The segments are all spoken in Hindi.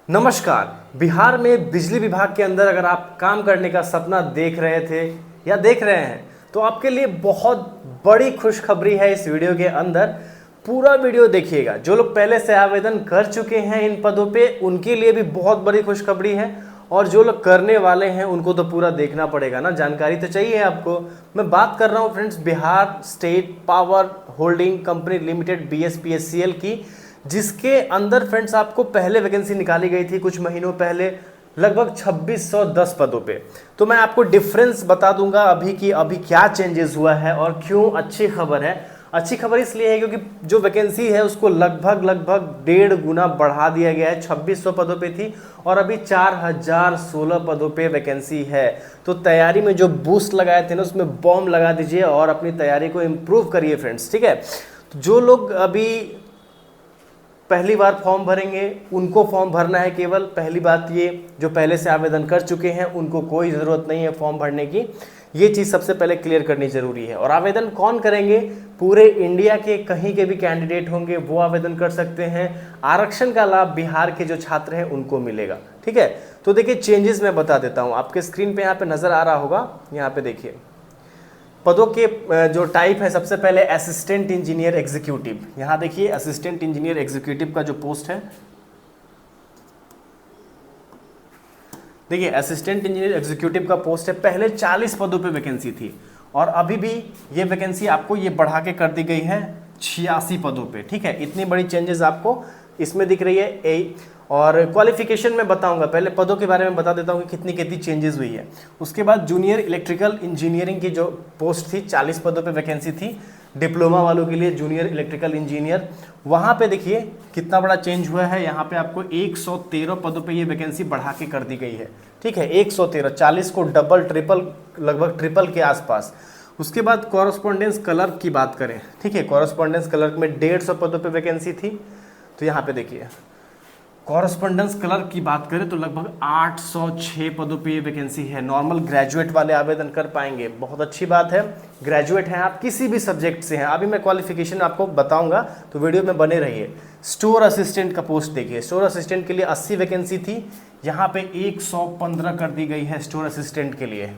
नमस्कार। बिहार में बिजली विभाग के अंदर अगर आप काम करने का सपना देख रहे थे या देख रहे हैं तो आपके लिए बहुत बड़ी खुशखबरी है। इस वीडियो के अंदर पूरा वीडियो देखिएगा। जो लोग पहले से आवेदन कर चुके हैं इन पदों पे उनके लिए भी बहुत बड़ी खुशखबरी है, और जो लोग करने वाले हैं उनको तो पूरा देखना पड़ेगा ना, जानकारी तो चाहिए आपको। मैं बात कर रहा हूँ friends Bihar state power holding company limited BSPSCL की, जिसके अंदर फ्रेंड्स आपको पहले वैकेंसी निकाली गई थी कुछ महीनों पहले लगभग 2610 पदों पे। तो मैं आपको डिफरेंस बता दूंगा अभी कि अभी क्या चेंजेस हुआ है और क्यों अच्छी खबर है। अच्छी खबर इसलिए है क्योंकि जो वैकेंसी है उसको लगभग 1.5 गुना बढ़ा दिया गया है। 2600 पदों पे थी और अभी 4016 पदों पे वैकेंसी है। तो तैयारी में जो बूस्ट लगाए थे ना उसमें बॉम्ब लगा दीजिए और अपनी तैयारी को इम्प्रूव करिए फ्रेंड्स, ठीक है। तो जो लोग अभी पहली बार फॉर्म भरेंगे उनको फॉर्म भरना है केवल। पहली बात ये, जो पहले से आवेदन कर चुके हैं उनको कोई ज़रूरत नहीं है फॉर्म भरने की। ये चीज़ सबसे पहले क्लियर करनी ज़रूरी है। और आवेदन कौन करेंगे? पूरे इंडिया के कहीं के भी कैंडिडेट होंगे वो आवेदन कर सकते हैं। आरक्षण का लाभ बिहार के जो छात्र हैं उनको मिलेगा, ठीक है। तो देखिए चेंजेस मैं बता देता हूँ, आपके स्क्रीन पर यहाँ पर नज़र आ रहा होगा। यहाँ पर देखिए पदों के जो टाइप है, सबसे पहले असिस्टेंट इंजीनियर एग्जीक्यूटिव। यहां देखिए असिस्टेंट इंजीनियर एग्जीक्यूटिव का जो पोस्ट है, देखिए असिस्टेंट इंजीनियर एग्जीक्यूटिव का पोस्ट है। पहले 40 पदों पे वैकेंसी थी और अभी भी ये वैकेंसी आपको ये बढ़ा के कर दी गई है 86 पदों पे, ठीक है। इतनी बड़ी चेंजेस आपको इसमें दिख रही है। और क्वालिफिकेशन में बताऊंगा, पहले पदों के बारे में बता देता हूं कि कितनी कितनी चेंजेस हुई है। उसके बाद जूनियर इलेक्ट्रिकल इंजीनियरिंग की जो पोस्ट थी 40 पदों पे वैकेंसी थी, डिप्लोमा वालों के लिए जूनियर इलेक्ट्रिकल इंजीनियर। वहां पे देखिए कितना बड़ा चेंज हुआ है। यहाँ पे आपको 113 पदों पे ये वैकेंसी बढ़ा के कर दी गई है, ठीक है। 113, 40 को डबल ट्रिपल, लगभग ट्रिपल के आसपास। उसके बाद कॉरेस्पॉन्डेंस क्लर्क की बात करें, ठीक है, कॉरेस्पॉन्डेंस क्लर्क में 150 पदों पे वैकेंसी थी। तो यहाँ पे देखिए कॉरेस्पॉन्डेंस क्लर्क की बात करें तो लगभग 806 पदों पे ये वैकेंसी है। नॉर्मल ग्रेजुएट वाले आवेदन कर पाएंगे, बहुत अच्छी बात है। ग्रेजुएट हैं आप, किसी भी सब्जेक्ट से हैं। अभी मैं क्वालिफिकेशन आपको बताऊंगा तो वीडियो में बने रहिए। स्टोर असिस्टेंट का पोस्ट देखिए, स्टोर असिस्टेंट के लिए 80 वैकेंसी थी, यहाँ पे 115 कर दी गई है स्टोर असिस्टेंट के लिए।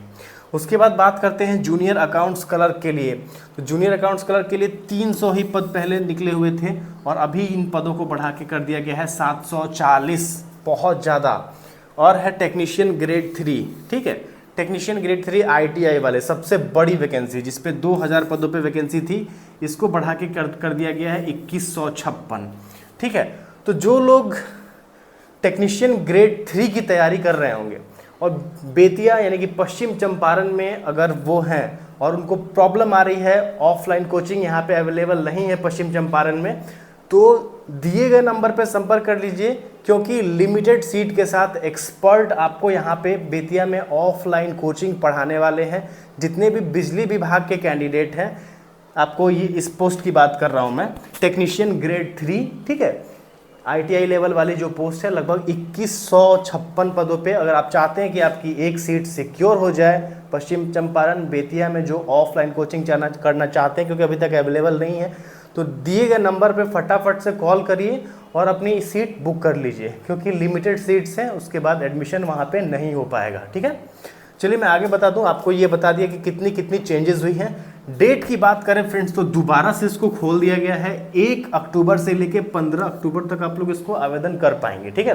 उसके बाद बात करते हैं जूनियर अकाउंट्स क्लर्क के लिए। तो जूनियर अकाउंट्स क्लर्क के लिए 300 ही पद पहले निकले हुए थे और अभी इन पदों को बढ़ा के कर दिया गया है 740, बहुत ज़्यादा। और है टेक्नीशियन ग्रेड 3, ठीक है, टेक्नीशियन ग्रेड 3 ITI वाले, सबसे बड़ी वैकेंसी जिसपे 2000 पदों पे वैकेंसी थी, इसको बढ़ा के कर दिया गया है 2156, ठीक है। तो जो लोग टेक्नीशियन ग्रेड 3 की तैयारी कर रहे होंगे और बेतिया यानी कि पश्चिम चंपारण में अगर वो हैं और उनको प्रॉब्लम आ रही है, ऑफलाइन कोचिंग यहाँ पे अवेलेबल नहीं है पश्चिम चंपारण में, तो दिए गए नंबर पे संपर्क कर लीजिए, क्योंकि लिमिटेड सीट के साथ एक्सपर्ट आपको यहाँ पे बेतिया में ऑफलाइन कोचिंग पढ़ाने वाले हैं। जितने भी बिजली विभाग के कैंडिडेट हैं, आपको ये इस पोस्ट की बात कर रहा हूँ मैं, टेक्नीशियन ग्रेड 3, ठीक है, ITI लेवल वाली जो पोस्ट है, लगभग 2156 पदों पे। अगर आप चाहते हैं कि आपकी एक सीट सिक्योर हो जाए पश्चिम चंपारण बेतिया में, जो ऑफलाइन कोचिंग करना चाहते हैं क्योंकि अभी तक अवेलेबल नहीं है, तो दिए गए नंबर पे फटाफट से कॉल करिए और अपनी सीट बुक कर लीजिए, क्योंकि लिमिटेड सीट्स हैं, उसके बाद एडमिशन वहाँ पे नहीं हो पाएगा, ठीक है। चलिए मैं आगे बता दूं, आपको ये बता दिया कि कितनी कितनी चेंजेस हुई हैं। डेट की बात करें फ्रेंड्स तो दोबारा से इसको खोल दिया गया है। 1 अक्टूबर से लेके 15 अक्टूबर तक आप लोग इसको आवेदन कर पाएंगे, ठीक है।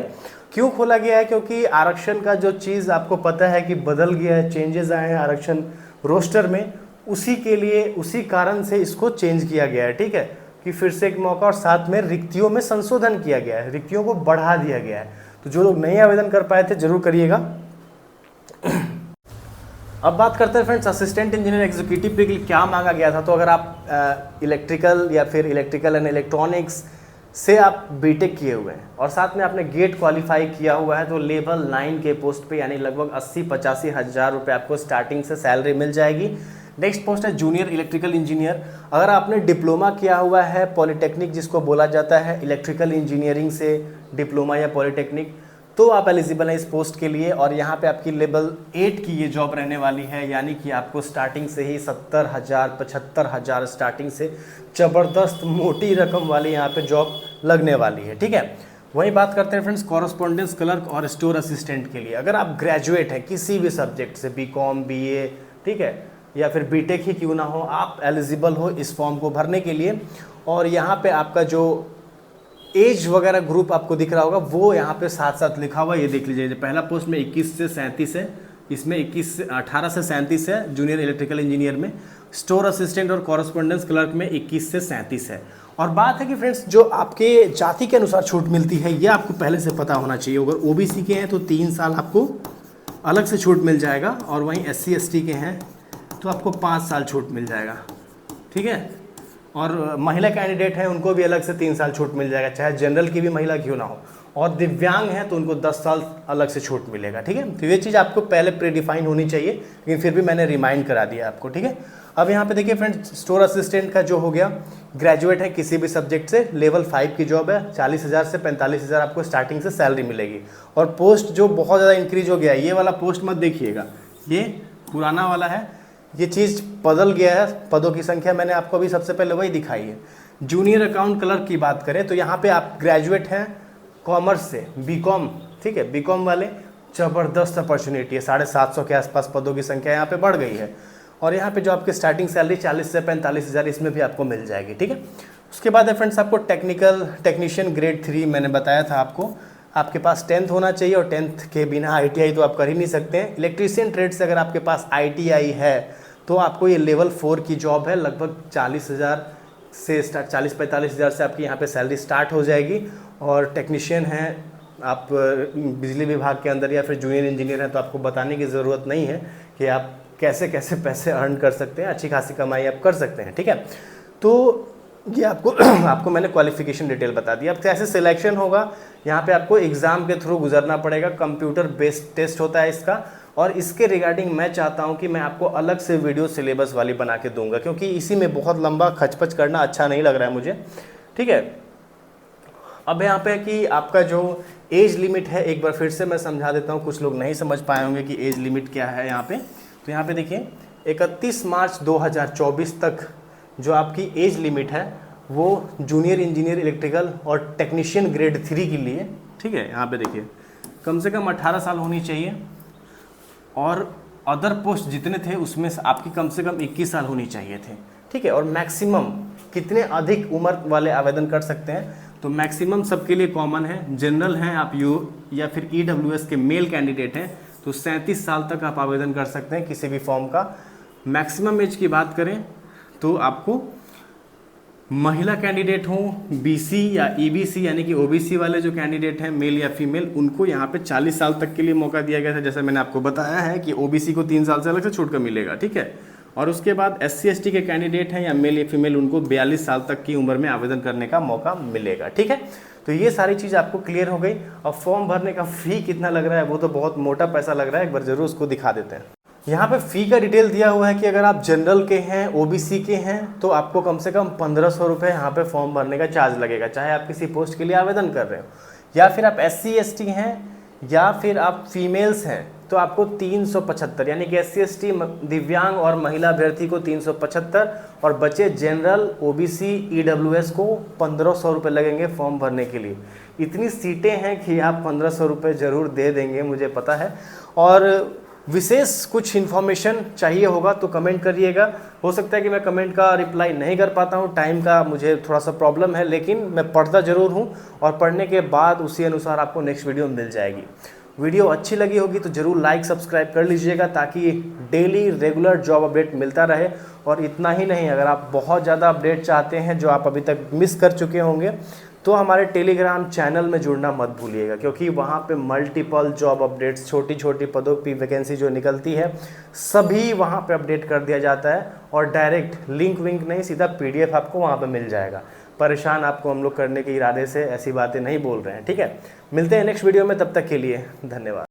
क्यों खोला गया है? क्योंकि आरक्षण का जो चीज़ आपको पता है कि बदल गया है, चेंजेस आए हैं आरक्षण रोस्टर में, उसी के लिए, उसी कारण से इसको चेंज किया गया है, ठीक है, कि फिर से एक मौका। और साथ में रिक्तियों में संशोधन किया गया है, रिक्तियों को बढ़ा दिया गया है। तो जो लोग नहीं आवेदन कर पाए थे जरूर करिएगा। अब बात करते हैं फ्रेंड्स असिस्टेंट इंजीनियर एग्जीक्यूटिव के लिए क्या मांगा गया था। तो अगर आप इलेक्ट्रिकल या फिर इलेक्ट्रिकल एंड इलेक्ट्रॉनिक्स से आप बीटेक किए हुए हैं और साथ में आपने गेट क्वालिफाई किया हुआ है, तो लेवल 9 के पोस्ट पे यानी लगभग 80-85 हज़ार रुपये आपको स्टार्टिंग से सैलरी मिल जाएगी। नेक्स्ट पोस्ट है जूनियर इलेक्ट्रिकल इंजीनियर। अगर आपने डिप्लोमा किया हुआ है, पॉलिटेक्निक जिसको बोला जाता है, इलेक्ट्रिकल इंजीनियरिंग से डिप्लोमा या पॉलिटेक्निक, तो आप एलिजिबल हैं इस पोस्ट के लिए। और यहाँ पे आपकी लेवल 8 की ये जॉब रहने वाली है, यानी कि आपको स्टार्टिंग से ही 70,000 75,000 स्टार्टिंग से ज़बरदस्त मोटी रकम वाली यहाँ पे जॉब लगने वाली है, ठीक है। वही बात करते हैं फ्रेंड्स कॉरेस्पॉन्डेंस क्लर्क और स्टोर असिस्टेंट के लिए। अगर आप ग्रेजुएट हैं किसी भी सब्जेक्ट से, बीकॉम, बीए, ठीक है, या फिर बीटेक ही क्यों ना हो, आप एलिजिबल हो इस फॉर्म को भरने के लिए। और यहाँ पे आपका जो एज वगैरह ग्रुप आपको दिख रहा होगा वो यहाँ पे साथ साथ लिखा हुआ, ये देख लीजिए। पहला पोस्ट में 21 से 37 है, इसमें 18 से 37 है जूनियर इलेक्ट्रिकल इंजीनियर में, स्टोर असिस्टेंट और कॉरेस्पॉन्डेंस क्लर्क में 21 से 37 है। और बात है कि फ्रेंड्स जो आपके जाति के अनुसार छूट मिलती है ये आपको पहले से पता होना चाहिए। अगर ओबीसी के हैं तो 3 साल आपको अलग से छूट मिल जाएगा, और वहीं SC ST के हैं तो आपको 5 साल छूट मिल जाएगा, ठीक है। और महिला कैंडिडेट हैं उनको भी अलग से 3 साल छूट मिल जाएगा, चाहे जनरल की भी महिला क्यों ना हो। और दिव्यांग हैं तो उनको 10 साल अलग से छूट मिलेगा, ठीक है। तो ये चीज़ आपको पहले प्रीडिफाइन होनी चाहिए, लेकिन फिर भी मैंने रिमाइंड करा दिया आपको, ठीक है। अब यहाँ पे देखिए फ्रेंड्स, स्टोर असिस्टेंट का जो हो गया, ग्रेजुएट है किसी भी सब्जेक्ट से, लेवल 5 की जॉब है, 40,000 से 45,000 आपको स्टार्टिंग से सैलरी मिलेगी। और पोस्ट जो बहुत ज़्यादा इंक्रीज हो गया है, ये वाला पोस्ट मत देखिएगा, ये पुराना वाला है, ये चीज़ बदल गया है। पदों की संख्या मैंने आपको अभी सबसे पहले वही दिखाई है। जूनियर अकाउंट क्लर्क की बात करें तो यहाँ पे आप ग्रेजुएट हैं कॉमर्स से, बीकॉम, ठीक है, बीकॉम वाले, ज़बरदस्त अपॉर्चुनिटी है, 750 के आसपास पदों की संख्या यहाँ पे बढ़ गई है। और यहाँ पे जो आपकी स्टार्टिंग सैलरी 40 से 45,000 इसमें भी आपको मिल जाएगी, ठीक है। उसके बाद है फ्रेंड्स आपको टेक्नीशियन ग्रेड 3 मैंने बताया था आपको, आपके पास 10th होना चाहिए, और 10th के बिना ITI तो आप कर ही नहीं सकते हैं। इलेक्ट्रीशियन ट्रेड से अगर आपके पास ITI है तो आपको ये लेवल 4 की जॉब है, लगभग 40,000 से स्टार्ट, 40-45,000 से आपकी यहाँ पे सैलरी स्टार्ट हो जाएगी। और टेक्नीशियन हैं आप बिजली विभाग के अंदर या फिर जूनियर इंजीनियर हैं तो आपको बताने की ज़रूरत नहीं है कि आप कैसे कैसे पैसे अर्न कर सकते हैं, अच्छी खासी कमाई आप कर सकते हैं, ठीक है। तो ये आपको मैंने क्वालिफिकेशन डिटेल बता दी। अब कैसे सिलेक्शन होगा, यहाँ पे आपको एग्ज़ाम के थ्रू गुजरना पड़ेगा, कंप्यूटर बेस्ड टेस्ट होता है इसका। और इसके रिगार्डिंग मैं चाहता हूँ कि मैं आपको अलग से वीडियो सिलेबस वाली बना के दूंगा, क्योंकि इसी में बहुत लंबा खचपच करना अच्छा नहीं लग रहा है मुझे, ठीक है। अब यहाँ पे कि आपका जो एज लिमिट है, एक बार फिर से मैं समझा देता हूँ, कुछ लोग नहीं समझ पाए होंगे कि एज लिमिट क्या है यहाँ पे। तो यहाँ पे देखिए 31 मार्च 2024 तक जो आपकी एज लिमिट है वो जूनियर इंजीनियर इलेक्ट्रिकल और टेक्नीशियन ग्रेड 3 के लिए, ठीक है। यहाँ पे देखिए कम से कम 18 साल होनी चाहिए, और अदर पोस्ट जितने थे उसमें आपकी कम से कम 21 साल होनी चाहिए थे, ठीक है। और मैक्सिमम कितने अधिक उम्र वाले आवेदन कर सकते हैं, तो मैक्सिमम सबके लिए कॉमन है। जनरल हैं आप या फिर EWS के मेल कैंडिडेट हैं तो 37 साल तक आप आवेदन कर सकते हैं किसी भी फॉर्म का। मैक्सिमम एज की बात करें तो आपको महिला कैंडिडेट हो, BC या EBC यानी कि OBC वाले जो कैंडिडेट हैं मेल या फीमेल, उनको यहाँ पे 40 साल तक के लिए मौका दिया गया था। जैसे मैंने आपको बताया है कि OBC को 3 साल से अलग से छूट कर मिलेगा, ठीक है। और उसके बाद SC ST के कैंडिडेट हैं या मेल या फीमेल, उनको 42 साल तक की उम्र में आवेदन करने का मौका मिलेगा, ठीक है। तो ये सारी चीज़ आपको क्लियर हो गई। अब फॉर्म भरने का फ़ी कितना लग रहा है, वो तो बहुत मोटा पैसा लग रहा है, एक बार ज़रूर उसको दिखा देते हैं। यहाँ पे फ़ी का डिटेल दिया हुआ है कि अगर आप जनरल के हैं, OBC के हैं, तो आपको कम से कम 1500 रुपये यहाँ पे फॉर्म भरने का चार्ज लगेगा, चाहे आप किसी पोस्ट के लिए आवेदन कर रहे हो, या फिर आप SC ST हैं या फिर आप फीमेल्स हैं तो आपको 375, यानी कि SC ST दिव्यांग और महिला अभ्यर्थी को 375, और बचे जनरल OBC EWS को 1500 रुपये लगेंगे फॉर्म भरने के लिए। इतनी सीटें हैं कि आप 1500 रुपये ज़रूर दे देंगे, मुझे पता है। और विशेष कुछ इन्फॉर्मेशन चाहिए होगा तो कमेंट करिएगा। हो सकता है कि मैं कमेंट का रिप्लाई नहीं कर पाता हूँ, टाइम का मुझे थोड़ा सा प्रॉब्लम है, लेकिन मैं पढ़ता ज़रूर हूँ, और पढ़ने के बाद उसी अनुसार आपको नेक्स्ट वीडियो मिल जाएगी। वीडियो अच्छी लगी होगी तो ज़रूर लाइक सब्सक्राइब कर लीजिएगा, ताकि डेली रेगुलर जॉब अपडेट मिलता रहे। और इतना ही नहीं, अगर आप बहुत ज़्यादा अपडेट चाहते हैं जो आप अभी तक मिस कर चुके होंगे, तो हमारे टेलीग्राम चैनल में जुड़ना मत भूलिएगा, क्योंकि वहाँ पे मल्टीपल जॉब अपडेट्स, छोटी छोटी पदों की वैकेंसी जो निकलती है सभी वहाँ पे अपडेट कर दिया जाता है। और डायरेक्ट लिंक विंक नहीं, सीधा PDF आपको वहाँ पे मिल जाएगा। परेशान आपको हम लोग करने के इरादे से ऐसी बातें नहीं बोल रहे हैं, ठीक है। मिलते हैं नेक्स्ट वीडियो में, तब तक के लिए धन्यवाद।